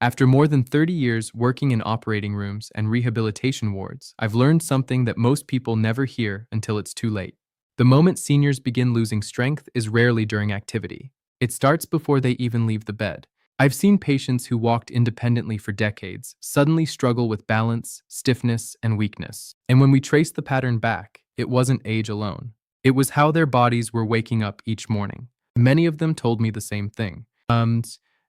After more than 30 years working in operating rooms and rehabilitation wards, I've learned something that most people never hear until it's too late. The moment seniors begin losing strength is rarely during activity. It starts before they even leave the bed. I've seen patients who walked independently for decades suddenly struggle with balance, stiffness, and weakness. And when we trace the pattern back, it wasn't age alone. It was how their bodies were waking up each morning. Many of them told me the same thing.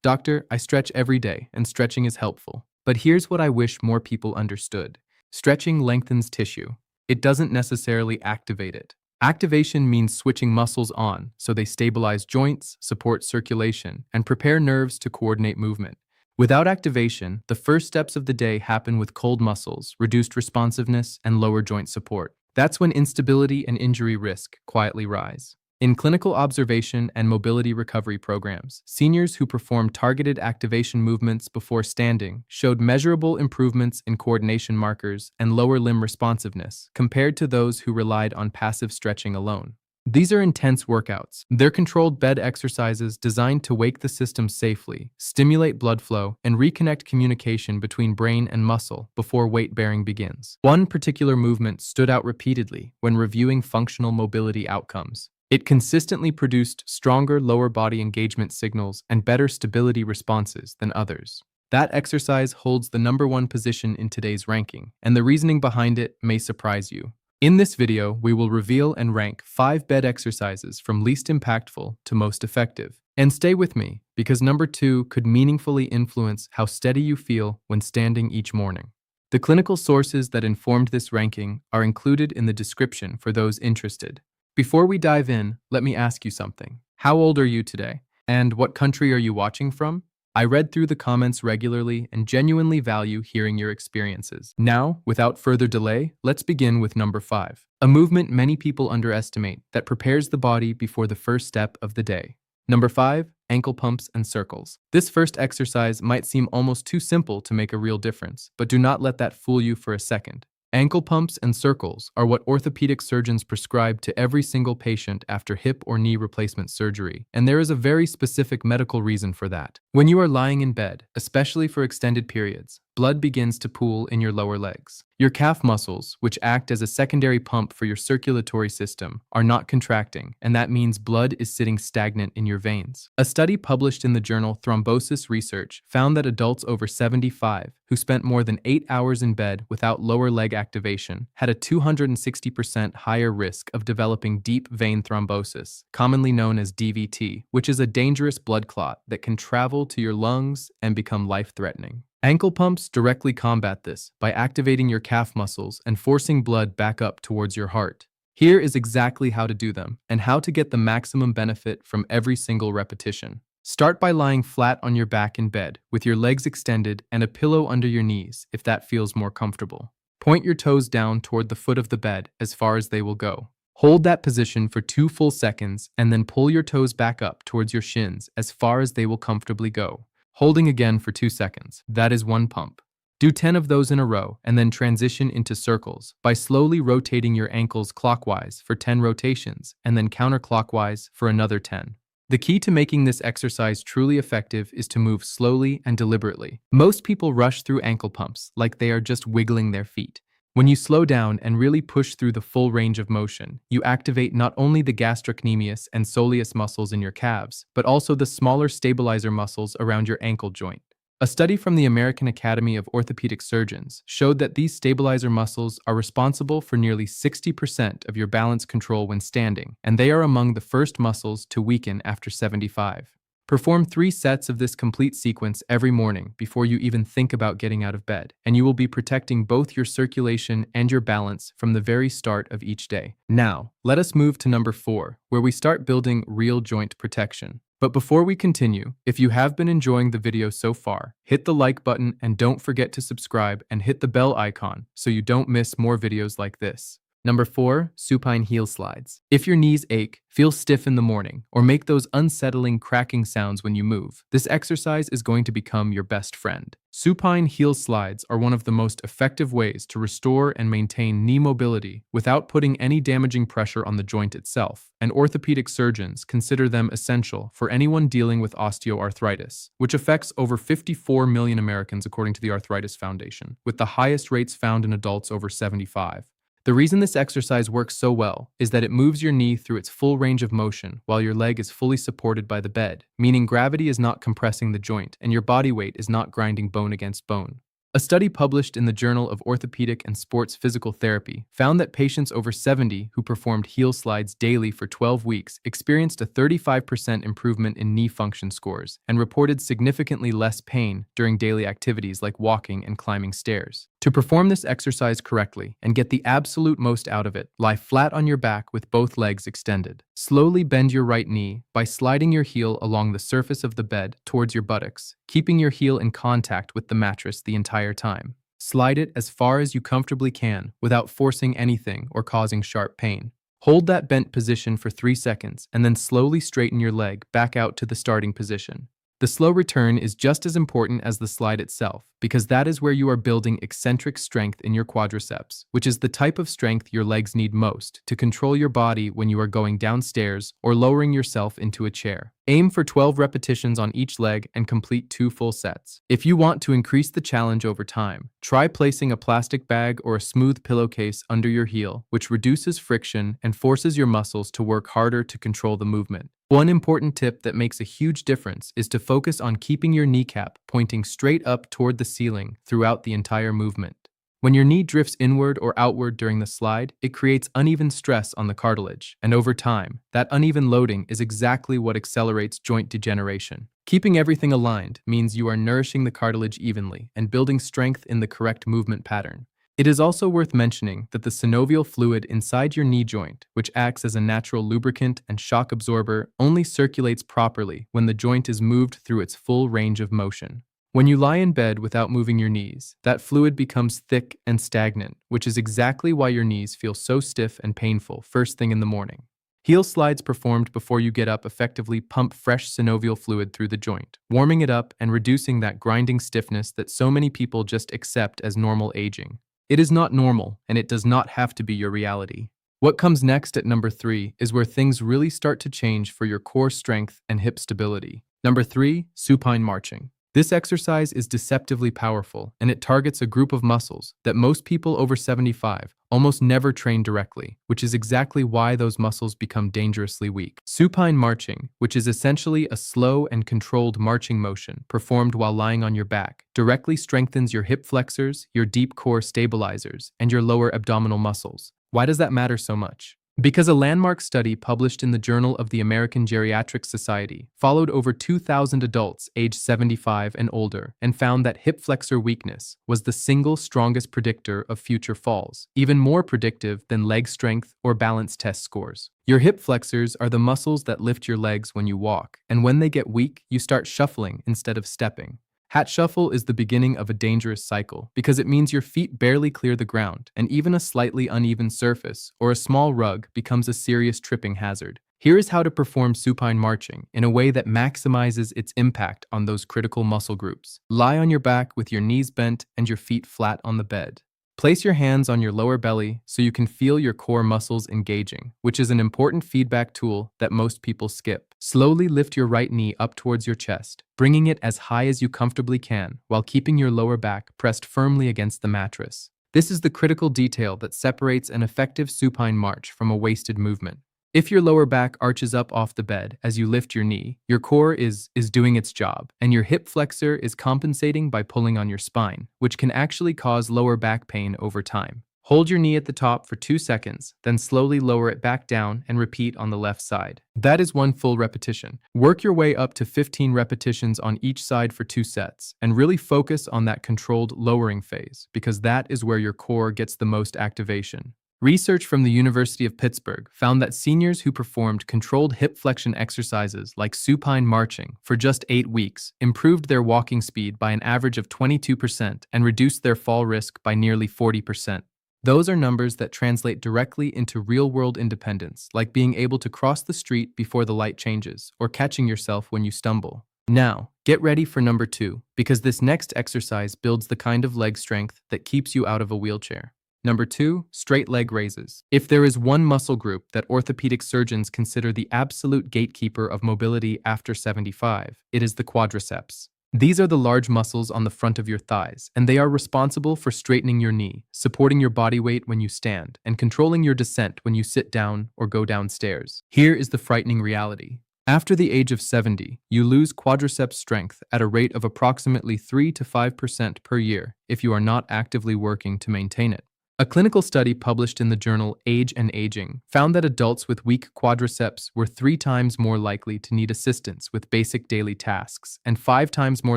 Doctor, I stretch every day, and stretching is helpful. But here's what I wish more people understood. Stretching lengthens tissue. It doesn't necessarily activate it. Activation means switching muscles on so they stabilize joints, support circulation, and prepare nerves to coordinate movement. Without activation, the first steps of the day happen with cold muscles, reduced responsiveness, and lower joint support. That's when instability and injury risk quietly rise. In clinical observation and mobility recovery programs, seniors who performed targeted activation movements before standing showed measurable improvements in coordination markers and lower limb responsiveness compared to those who relied on passive stretching alone. These are intense workouts. They're controlled bed exercises designed to wake the system safely, stimulate blood flow, and reconnect communication between brain and muscle before weight bearing begins. One particular movement stood out repeatedly when reviewing functional mobility outcomes. It consistently produced stronger lower body engagement signals and better stability responses than others. That exercise holds the #1 position in today's ranking, and the reasoning behind it may surprise you. In this video, we will reveal and rank 5 bed exercises from least impactful to most effective. And stay with me, because #2 could meaningfully influence how steady you feel when standing each morning. The clinical sources that informed this ranking are included in the description for those interested. Before we dive in, let me ask you something. How old are you today? And what country are you watching from? I read through the comments regularly and genuinely value hearing your experiences. Now, without further delay, let's begin with #5. A movement many people underestimate that prepares the body before the first step of the day. #5, ankle pumps and circles. This first exercise might seem almost too simple to make a real difference, but do not let that fool you for a second. Ankle pumps and circles are what orthopedic surgeons prescribe to every single patient after hip or knee replacement surgery, and there is a very specific medical reason for that. When you are lying in bed, especially for extended periods, blood begins to pool in your lower legs. Your calf muscles, which act as a secondary pump for your circulatory system, are not contracting, and that means blood is sitting stagnant in your veins. A study published in the journal Thrombosis Research found that adults over 75 who spent more than 8 hours in bed without lower leg activation had a 260% higher risk of developing deep vein thrombosis, commonly known as DVT, which is a dangerous blood clot that can travel to your lungs and become life-threatening. Ankle pumps directly combat this by activating your calf muscles and forcing blood back up towards your heart. Here is exactly how to do them and how to get the maximum benefit from every single repetition. Start by lying flat on your back in bed with your legs extended and a pillow under your knees if that feels more comfortable. Point your toes down toward the foot of the bed as far as they will go. Hold that position for 2 full seconds and then pull your toes back up towards your shins as far as they will comfortably go. Holding again for 2 seconds. That is 1 pump. Do 10 of those in a row and then transition into circles by slowly rotating your ankles clockwise for 10 rotations and then counterclockwise for another 10. The key to making this exercise truly effective is to move slowly and deliberately. Most people rush through ankle pumps like they are just wiggling their feet. When you slow down and really push through the full range of motion, you activate not only the gastrocnemius and soleus muscles in your calves, but also the smaller stabilizer muscles around your ankle joint. A study from the American Academy of Orthopedic Surgeons showed that these stabilizer muscles are responsible for nearly 60% of your balance control when standing, and they are among the first muscles to weaken after 75. Perform 3 sets of this complete sequence every morning before you even think about getting out of bed, and you will be protecting both your circulation and your balance from the very start of each day. Now, let us move to #4, where we start building real joint protection. But before we continue, if you have been enjoying the video so far, hit the like button and don't forget to subscribe and hit the bell icon so you don't miss more videos like this. Number 4, supine heel slides. If your knees ache, feel stiff in the morning, or make those unsettling cracking sounds when you move, this exercise is going to become your best friend. Supine heel slides are one of the most effective ways to restore and maintain knee mobility without putting any damaging pressure on the joint itself, and orthopedic surgeons consider them essential for anyone dealing with osteoarthritis, which affects over 54 million Americans according to the Arthritis Foundation, with the highest rates found in adults over 75. The reason this exercise works so well is that it moves your knee through its full range of motion while your leg is fully supported by the bed, meaning gravity is not compressing the joint and your body weight is not grinding bone against bone. A study published in the Journal of Orthopedic and Sports Physical Therapy found that patients over 70 who performed heel slides daily for 12 weeks experienced a 35% improvement in knee function scores and reported significantly less pain during daily activities like walking and climbing stairs. To perform this exercise correctly and get the absolute most out of it, lie flat on your back with both legs extended. Slowly bend your right knee by sliding your heel along the surface of the bed towards your buttocks, keeping your heel in contact with the mattress the entire time. Slide it as far as you comfortably can without forcing anything or causing sharp pain. Hold that bent position for 3 seconds and then slowly straighten your leg back out to the starting position. The slow return is just as important as the slide itself, because that is where you are building eccentric strength in your quadriceps, which is the type of strength your legs need most to control your body when you are going downstairs or lowering yourself into a chair. Aim for 12 repetitions on each leg and complete 2 full sets. If you want to increase the challenge over time, try placing a plastic bag or a smooth pillowcase under your heel, which reduces friction and forces your muscles to work harder to control the movement. One important tip that makes a huge difference is to focus on keeping your kneecap pointing straight up toward the ceiling throughout the entire movement. When your knee drifts inward or outward during the slide, it creates uneven stress on the cartilage, and over time, that uneven loading is exactly what accelerates joint degeneration. Keeping everything aligned means you are nourishing the cartilage evenly and building strength in the correct movement pattern. It is also worth mentioning that the synovial fluid inside your knee joint, which acts as a natural lubricant and shock absorber, only circulates properly when the joint is moved through its full range of motion. When you lie in bed without moving your knees, that fluid becomes thick and stagnant, which is exactly why your knees feel so stiff and painful first thing in the morning. Heel slides performed before you get up effectively pump fresh synovial fluid through the joint, warming it up and reducing that grinding stiffness that so many people just accept as normal aging. It is not normal, and it does not have to be your reality. What comes next at number 3 is where things really start to change for your core strength and hip stability. Number 3, supine marching. This exercise is deceptively powerful, and it targets a group of muscles that most people over 75 almost never train directly, which is exactly why those muscles become dangerously weak. Supine marching, which is essentially a slow and controlled marching motion performed while lying on your back, directly strengthens your hip flexors, your deep core stabilizers, and your lower abdominal muscles. Why does that matter so much? Because a landmark study published in the Journal of the American Geriatric Society followed over 2,000 adults aged 75 and older and found that hip flexor weakness was the single strongest predictor of future falls, even more predictive than leg strength or balance test scores. Your hip flexors are the muscles that lift your legs when you walk, and when they get weak, you start shuffling instead of stepping. Hat shuffle is the beginning of a dangerous cycle because it means your feet barely clear the ground, and even a slightly uneven surface or a small rug becomes a serious tripping hazard. Here is how to perform supine marching in a way that maximizes its impact on those critical muscle groups. Lie on your back with your knees bent and your feet flat on the bed. Place your hands on your lower belly so you can feel your core muscles engaging, which is an important feedback tool that most people skip. Slowly lift your right knee up towards your chest, bringing it as high as you comfortably can while keeping your lower back pressed firmly against the mattress. This is the critical detail that separates an effective supine march from a wasted movement. If your lower back arches up off the bed as you lift your knee, your core is doing its job, and your hip flexor is compensating by pulling on your spine, which can actually cause lower back pain over time. Hold your knee at the top for 2 seconds, then slowly lower it back down and repeat on the left side. That is 1 full repetition. Work your way up to 15 repetitions on each side for 2 sets, and really focus on that controlled lowering phase, because that is where your core gets the most activation. Research from the University of Pittsburgh found that seniors who performed controlled hip flexion exercises like supine marching for just 8 weeks improved their walking speed by an average of 22% and reduced their fall risk by nearly 40%. Those are numbers that translate directly into real-world independence, like being able to cross the street before the light changes, or catching yourself when you stumble. Now, get ready for number 2, because this next exercise builds the kind of leg strength that keeps you out of a wheelchair. Number 2, straight leg raises. If there is one muscle group that orthopedic surgeons consider the absolute gatekeeper of mobility after 75, it is the quadriceps. These are the large muscles on the front of your thighs, and they are responsible for straightening your knee, supporting your body weight when you stand, and controlling your descent when you sit down or go downstairs. Here is the frightening reality. After the age of 70, you lose quadriceps strength at a rate of approximately 3 to 5% per year if you are not actively working to maintain it. A clinical study published in the journal Age and Aging found that adults with weak quadriceps were 3 times more likely to need assistance with basic daily tasks and 5 times more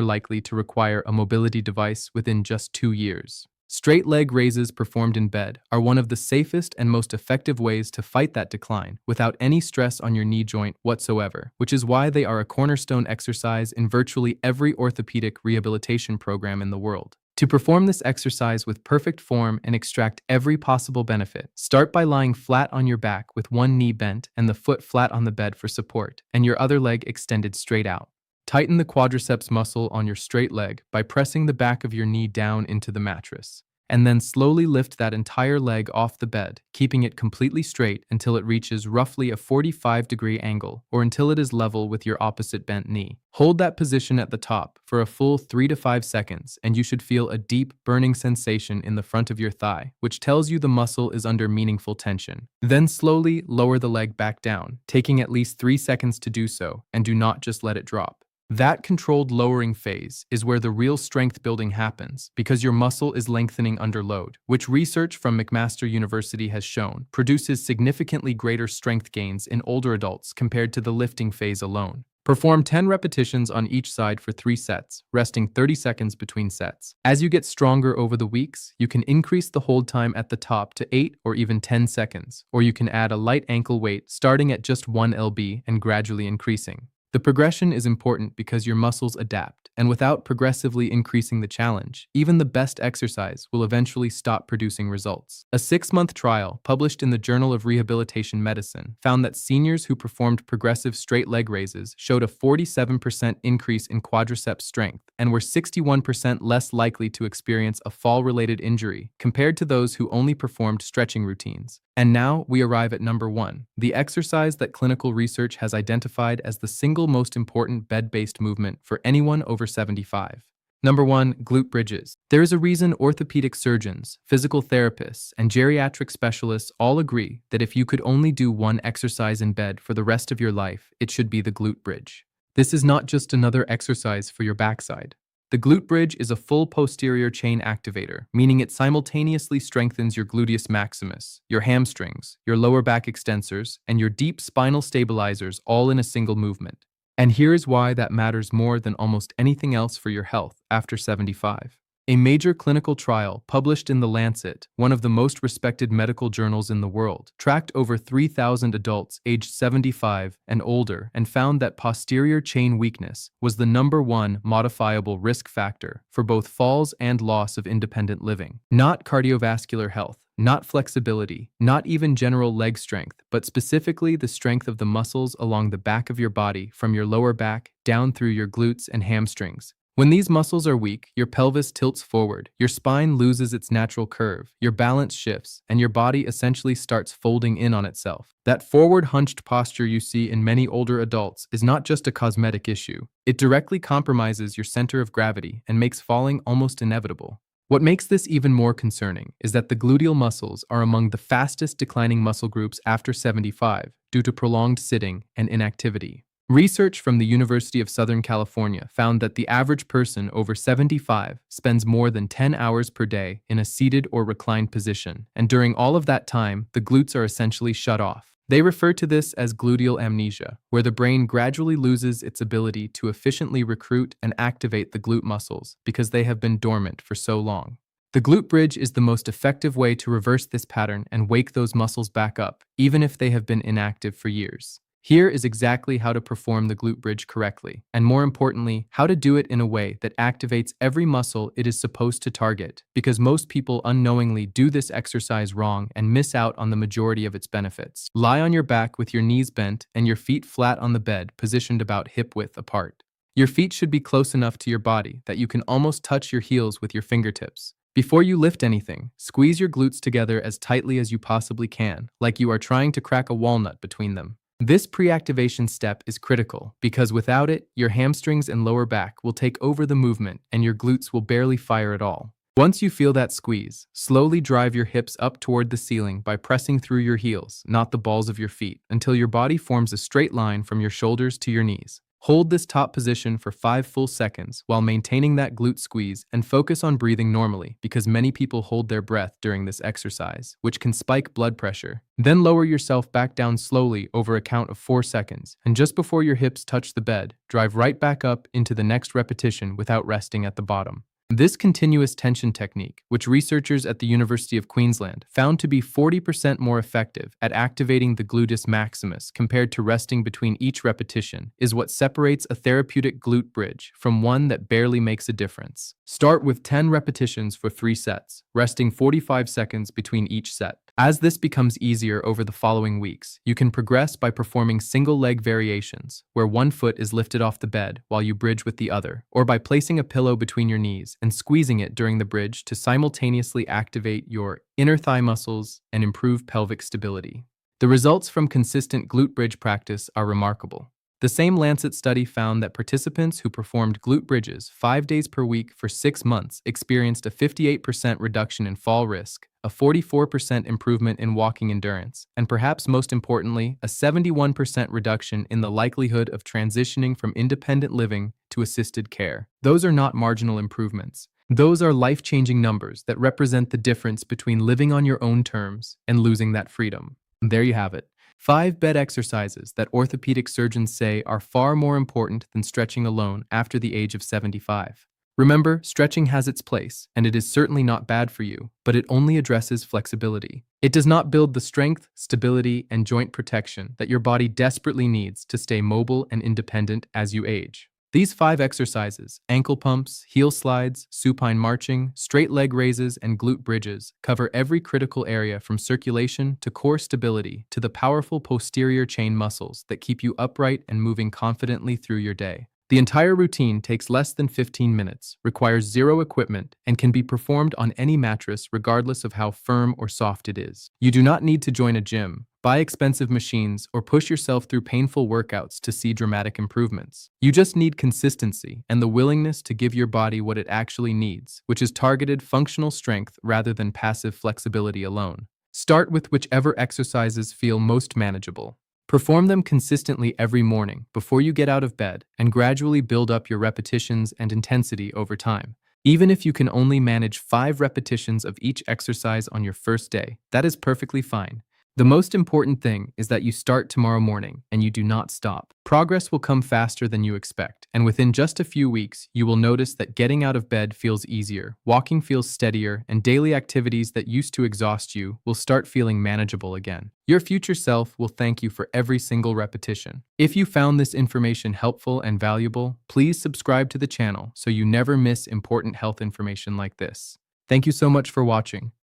likely to require a mobility device within just 2 years. Straight leg raises performed in bed are one of the safest and most effective ways to fight that decline without any stress on your knee joint whatsoever, which is why they are a cornerstone exercise in virtually every orthopedic rehabilitation program in the world. To perform this exercise with perfect form and extract every possible benefit, start by lying flat on your back with one knee bent and the foot flat on the bed for support, and your other leg extended straight out. Tighten the quadriceps muscle on your straight leg by pressing the back of your knee down into the mattress, and then slowly lift that entire leg off the bed, keeping it completely straight until it reaches roughly a 45-degree angle or until it is level with your opposite bent knee. Hold that position at the top for a full 3 to 5 seconds, and you should feel a deep, burning sensation in the front of your thigh, which tells you the muscle is under meaningful tension. Then slowly lower the leg back down, taking at least 3 seconds to do so, and do not just let it drop. That controlled lowering phase is where the real strength building happens because your muscle is lengthening under load, which research from McMaster University has shown produces significantly greater strength gains in older adults compared to the lifting phase alone. Perform 10 repetitions on each side for 3 sets, resting 30 seconds between sets. As you get stronger over the weeks, you can increase the hold time at the top to 8 or even 10 seconds, or you can add a light ankle weight starting at just 1 lb and gradually increasing. The progression is important because your muscles adapt, and without progressively increasing the challenge, even the best exercise will eventually stop producing results. A 6-month trial published in the Journal of Rehabilitation Medicine found that seniors who performed progressive straight leg raises showed a 47% increase in quadriceps strength and were 61% less likely to experience a fall-related injury compared to those who only performed stretching routines. And now we arrive at number 1, the exercise that clinical research has identified as the single most important bed-based movement for anyone over 75. Number 1, glute bridges. There is a reason orthopedic surgeons, physical therapists, and geriatric specialists all agree that if you could only do one exercise in bed for the rest of your life, it should be the glute bridge. This is not just another exercise for your backside. The glute bridge is a full posterior chain activator, meaning it simultaneously strengthens your gluteus maximus, your hamstrings, your lower back extensors, and your deep spinal stabilizers all in a single movement. And here's why that matters more than almost anything else for your health after 75. A major clinical trial published in The Lancet, one of the most respected medical journals in the world, tracked over 3,000 adults aged 75 and older and found that posterior chain weakness was the number 1 modifiable risk factor for both falls and loss of independent living. Not cardiovascular health, not flexibility, not even general leg strength, but specifically the strength of the muscles along the back of your body from your lower back down through your glutes and hamstrings. When these muscles are weak, your pelvis tilts forward, your spine loses its natural curve, your balance shifts, and your body essentially starts folding in on itself. That forward hunched posture you see in many older adults is not just a cosmetic issue. It directly compromises your center of gravity and makes falling almost inevitable. What makes this even more concerning is that the gluteal muscles are among the fastest declining muscle groups after 75 due to prolonged sitting and inactivity. Research from the University of Southern California found that the average person over 75 spends more than 10 hours per day in a seated or reclined position, and during all of that time, the glutes are essentially shut off. They refer to this as gluteal amnesia, where the brain gradually loses its ability to efficiently recruit and activate the glute muscles because they have been dormant for so long. The glute bridge is the most effective way to reverse this pattern and wake those muscles back up, even if they have been inactive for years. Here is exactly how to perform the glute bridge correctly, and more importantly, how to do it in a way that activates every muscle it is supposed to target, because most people unknowingly do this exercise wrong and miss out on the majority of its benefits. Lie on your back with your knees bent and your feet flat on the bed, positioned about hip width apart. Your feet should be close enough to your body that you can almost touch your heels with your fingertips. Before you lift anything, squeeze your glutes together as tightly as you possibly can, like you are trying to crack a walnut between them. This pre-activation step is critical because without it, your hamstrings and lower back will take over the movement and your glutes will barely fire at all. Once you feel that squeeze, slowly drive your hips up toward the ceiling by pressing through your heels, not the balls of your feet, until your body forms a straight line from your shoulders to your knees. Hold this top position for 5 full seconds while maintaining that glute squeeze and focus on breathing normally because many people hold their breath during this exercise, which can spike blood pressure. Then lower yourself back down slowly over a count of 4 seconds, and just before your hips touch the bed, drive right back up into the next repetition without resting at the bottom. This continuous tension technique, which researchers at the University of Queensland found to be 40% more effective at activating the gluteus maximus compared to resting between each repetition, is what separates a therapeutic glute bridge from one that barely makes a difference. Start with 10 repetitions for 3 sets, resting 45 seconds between each set. As this becomes easier over the following weeks, you can progress by performing single leg variations, where one foot is lifted off the bed while you bridge with the other, or by placing a pillow between your knees and squeezing it during the bridge to simultaneously activate your inner thigh muscles and improve pelvic stability. The results from consistent glute bridge practice are remarkable. The same Lancet study found that participants who performed glute bridges 5 days per week for 6 months experienced a 58% reduction in fall risk, a 44% improvement in walking endurance, and perhaps most importantly, a 71% reduction in the likelihood of transitioning from independent living to assisted care. Those are not marginal improvements. Those are life-changing numbers that represent the difference between living on your own terms and losing that freedom. And there you have it. 5 bed exercises that orthopedic surgeons say are far more important than stretching alone after the age of 75. Remember, stretching has its place, and it is certainly not bad for you, but it only addresses flexibility. It does not build the strength, stability, and joint protection that your body desperately needs to stay mobile and independent as you age. These 5 exercises, ankle pumps, heel slides, supine marching, straight leg raises, and glute bridges, cover every critical area from circulation to core stability to the powerful posterior chain muscles that keep you upright and moving confidently through your day. The entire routine takes less than 15 minutes, requires zero equipment, and can be performed on any mattress regardless of how firm or soft it is. You do not need to join a gym, buy expensive machines, or push yourself through painful workouts to see dramatic improvements. You just need consistency and the willingness to give your body what it actually needs, which is targeted functional strength rather than passive flexibility alone. Start with whichever exercises feel most manageable. Perform them consistently every morning before you get out of bed and gradually build up your repetitions and intensity over time. Even if you can only manage 5 repetitions of each exercise on your first day, that is perfectly fine. The most important thing is that you start tomorrow morning and you do not stop. Progress will come faster than you expect, and within just a few weeks, you will notice that getting out of bed feels easier, walking feels steadier, and daily activities that used to exhaust you will start feeling manageable again. Your future self will thank you for every single repetition. If you found this information helpful and valuable, please subscribe to the channel so you never miss important health information like this. Thank you so much for watching.